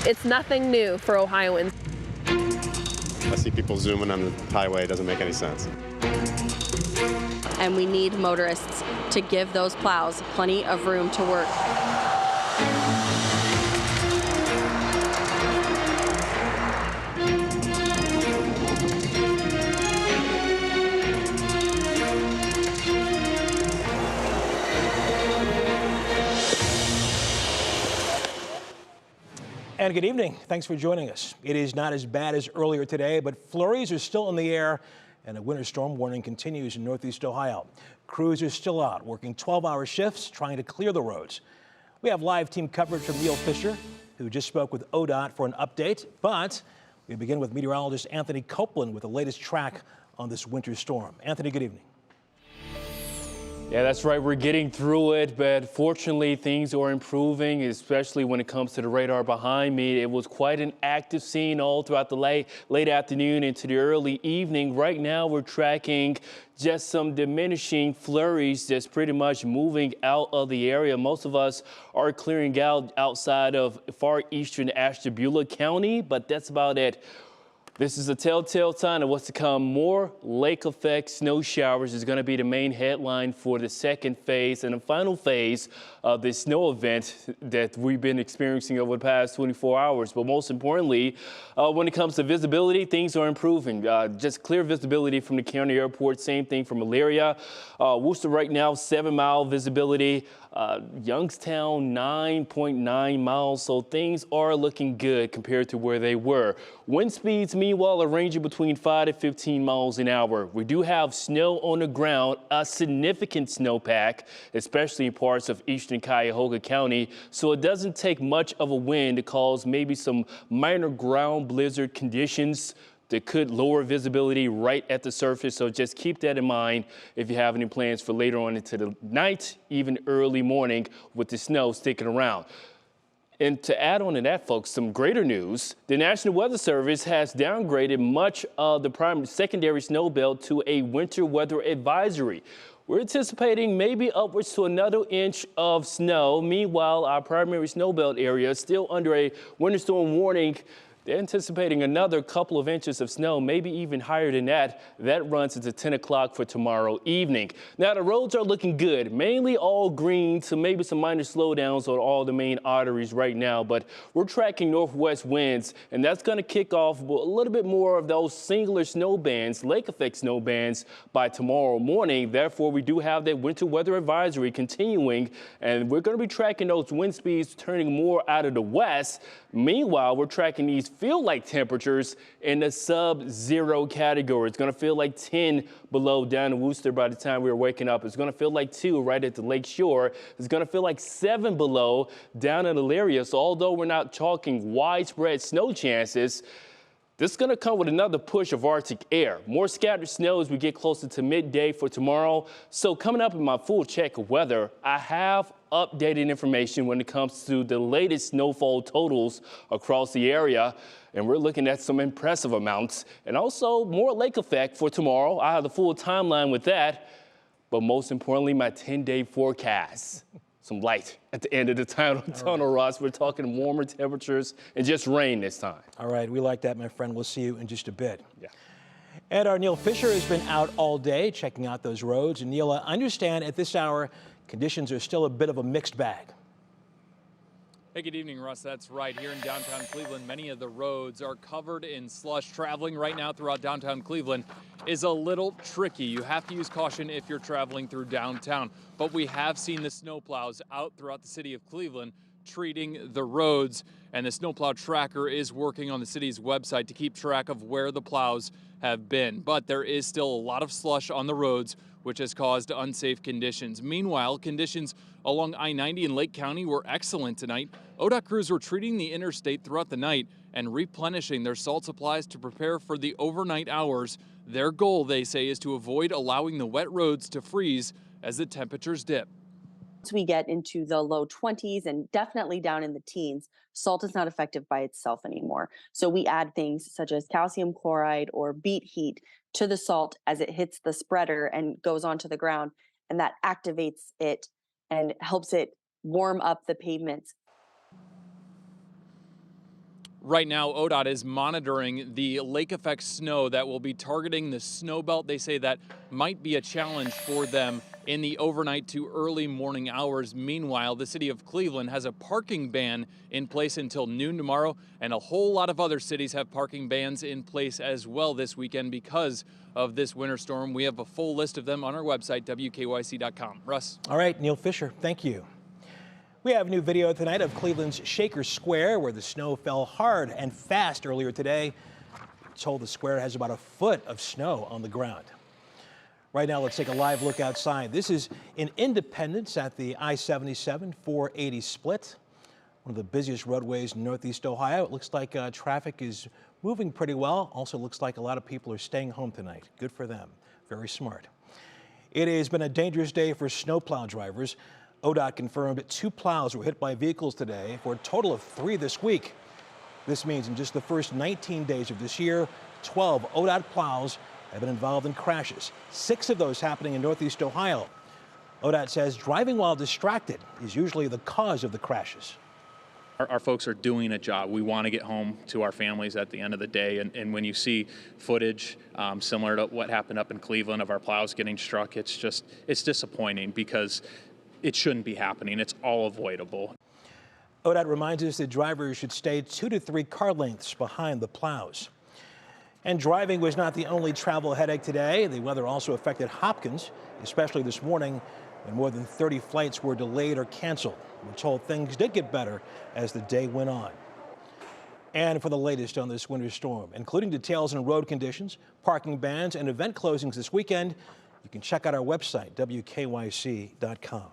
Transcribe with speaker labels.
Speaker 1: It's nothing new for Ohioans.
Speaker 2: I see people zooming on the highway. It doesn't make any sense.
Speaker 3: And we need motorists to give those plows plenty of room to work.
Speaker 4: And good evening. Thanks for joining us. It is not as bad as earlier today, but flurries are still in the air and a winter storm warning continues in Northeast Ohio. Crews are still out working 12-hour shifts trying to clear the roads. We have live team coverage from Neil Fisher, who just spoke with ODOT for an update. But we begin with meteorologist Anthony Copeland with the latest track on this winter storm. Anthony, good evening.
Speaker 5: Yeah, that's right. We're getting through it, but fortunately things are improving, especially when it comes to the radar behind me. It was quite an active scene all throughout the late afternoon into the early evening. Right now we're tracking just some diminishing flurries just pretty much moving out of the area. Most of us are clearing out outside of far eastern Ashtabula County, but that's about it. This is a telltale sign of what's to come. More lake effect snow showers is going to be the main headline for the second phase and the final phase of this snow event that we've been experiencing over the past 24 hours. But most importantly, when it comes to visibility, things are improving. Just clear visibility from the county airport. Same thing from Elyria. Worcester right now, 7-mile visibility. Youngstown, 9.9 miles. So things are looking good compared to where they were. Wind speeds, meanwhile, are ranging between 5 to 15 miles an hour. We do have snow on the ground, a significant snowpack, especially in parts of eastern Cuyahoga County. So it doesn't take much of a wind to cause maybe some minor ground blizzard conditions that could lower visibility right at the surface. So just keep that in mind if you have any plans for later on into the night, even early morning with the snow sticking around. And to add on to that, folks, some greater news. The National Weather Service has downgraded much of the secondary snow belt to a winter weather advisory. We're anticipating maybe upwards to another inch of snow. Meanwhile, our primary snow belt area is still under a winter storm warning. They're anticipating another couple of inches of snow, maybe even higher than that. That runs into 10 o'clock for tomorrow evening. Now, the roads are looking good, mainly all green, so maybe some minor slowdowns on all the main arteries right now. But we're tracking northwest winds, and that's going to kick off a little bit more of those singular snow bands, lake effect snow bands, by tomorrow morning. Therefore, we do have that winter weather advisory continuing, and we're going to be tracking those wind speeds turning more out of the west. Meanwhile, we're tracking these feel-like temperatures in the sub-zero category. It's going to feel like 10 below down in Worcester by the time we're waking up. It's going to feel like 2 right at the lake shore. It's going to feel like 7 below down in Elyria. So although we're not talking widespread snow chances, this is going to come with another push of Arctic air. More scattered snow as we get closer to midday for tomorrow. So coming up in my full check of weather, I have updated information when it comes to the latest snowfall totals across the area. And we're looking at some impressive amounts and also more lake effect for tomorrow. I have the full timeline with that. But most importantly, my 10-day forecast. Some light at the end of the tunnel, Ross. We're talking warmer temperatures and just rain this time.
Speaker 4: All right, we like that, my friend. We'll see you in just a bit.
Speaker 5: Yeah.
Speaker 4: And our Neil Fisher has been out all day checking out those roads. And Neil, I understand at this hour, conditions are still a bit of a mixed bag.
Speaker 6: Hey, good evening, Russ. That's right. Here in downtown Cleveland, many of the roads are covered in slush. Traveling right now throughout downtown Cleveland is a little tricky. You have to use caution if you're traveling through downtown. But we have seen the snowplows out throughout the city of Cleveland treating the roads. And the snowplow tracker is working on the city's website to keep track of where the plows have been. But there is still a lot of slush on the roads, which has caused unsafe conditions. Meanwhile, conditions along I-90 in Lake County were excellent tonight. ODOT crews were treating the interstate throughout the night and replenishing their salt supplies to prepare for the overnight hours. Their goal, they say, is to avoid allowing the wet roads to freeze as the temperatures dip.
Speaker 3: Once we get into the low 20s and definitely down in the teens, salt is not effective by itself anymore. So we add things such as calcium chloride or beet heat to the salt as it hits the spreader and goes onto the ground, and that activates it and helps it warm up the pavements.
Speaker 6: Right now, ODOT is monitoring the lake effect snow that will be targeting the snow belt. They say that might be a challenge for them in the overnight to early morning hours. Meanwhile, the city of Cleveland has a parking ban in place until noon tomorrow, and a whole lot of other cities have parking bans in place as well this weekend because of this winter storm. We have a full list of them on our website, WKYC.com. Russ.
Speaker 4: All right, Neil Fisher, thank you. We have new video tonight of Cleveland's Shaker Square, where the snow fell hard and fast earlier today. We're told the square has about a foot of snow on the ground. Right now, let's take a live look outside. This is in Independence at the I-77 480 split, one of the busiest roadways in Northeast Ohio. It looks like traffic is moving pretty well. Also looks like a lot of people are staying home tonight. Good for them. Very smart. It has been a dangerous day for snowplow drivers. ODOT confirmed 2 plows were hit by vehicles today for a total of 3 this week. This means in just the first 19 days of this year, 12 ODOT plows have been involved in crashes, 6 of those happening in Northeast Ohio. ODOT says driving while distracted is usually the cause of the crashes.
Speaker 7: Our folks are doing a job. We want to get home to our families at the end of the day. And when you see footage similar to what happened up in Cleveland of our plows getting struck, it's disappointing because it shouldn't be happening. It's all avoidable.
Speaker 4: ODOT reminds us that drivers should stay 2 to 3 car lengths behind the plows. And driving was not the only travel headache today. The weather also affected Hopkins, especially this morning, when more than 30 flights were delayed or canceled. We're told things did get better as the day went on. And for the latest on this winter storm, including details on road conditions, parking bans, and event closings this weekend, you can check out our website, WKYC.com.